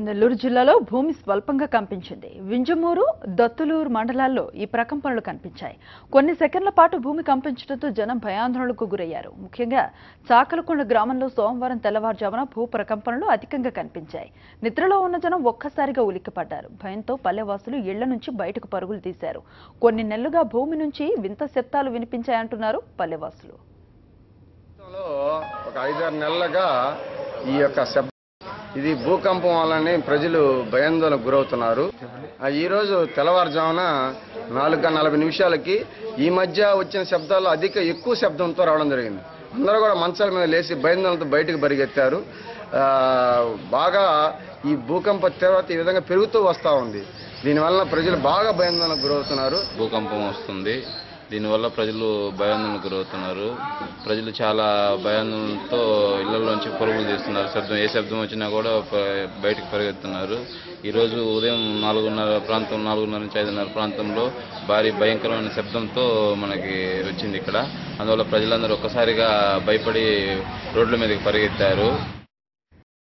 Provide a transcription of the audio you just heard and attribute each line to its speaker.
Speaker 1: నెల్లూరు జిల్లాలో భూమి స్వల్పంగా కంపించింది. వింజమూరు, దత్తులూరు మండలాల్లో ఈ ప్రకంపనలు కనిపించాయి. కొన్ని సెకన్ల పాటు భూమి కంపించడంతో జనం భయాందోళనకు గురయ్యారు. ముఖ్యంగా చాకలకొండ గ్రామంలో సోమవారం తెల్లవారుజామున భూ ప్రకంపనలు అధికంగా కనిపించాయి. నిద్రలో ఉన్న జనం ఒక్కసారిగా ఉలిక్కిపడ్డారు. భయంతో పల్లెవాసులు ఇళ్ల నుంచి బయటకు పరుగులు తీశారు. కొన్ని నెలలుగా భూమి నుంచి వింత శబ్దాలు వినిపించాయంటున్నారు పల్లెవాసులు.
Speaker 2: ఒక 5-6 నెలలుగా ఈ యొక్క ఇది భూకంపం వల్లనే ప్రజలు భయాందోళనకు గురవుతున్నారు. ఈరోజు తెల్లవారుజామున 4:40 ఈ మధ్య వచ్చిన శబ్దాల్లో ఎక్కువ శబ్దంతో రావడం జరిగింది. అందరూ కూడా మంచాల మీద లేచి భయాందోళనతో బయటకు పరిగెత్తారు. బాగా ఈ భూకంప తీవ్రత ఈ విధంగా పెరుగుతూ వస్తూ ఉంది. దీనివల్ల ప్రజలు బాగా భయాందోళనకు గురవుతున్నారు.
Speaker 3: భూకంపం వస్తుంది, దీనివల్ల ప్రజలు భయాందోళనకు గురవుతున్నారు. ప్రజలు చాలా భయాందోళనతో ఇళ్లలోంచి పరుగులు తీస్తున్నారు. ఏ శబ్దం వచ్చినా కూడా బయటకు పరిగెత్తున్నారు. ఈరోజు ఉదయం 4:30 నుంచి 5:30 ప్రాంతంలో భారీ భయంకరమైన శబ్దంతో మనకి వచ్చింది ఇక్కడ. అందువల్ల ప్రజలందరూ ఒక్కసారిగా భయపడి రోడ్ల మీదకి పరిగెత్తారు.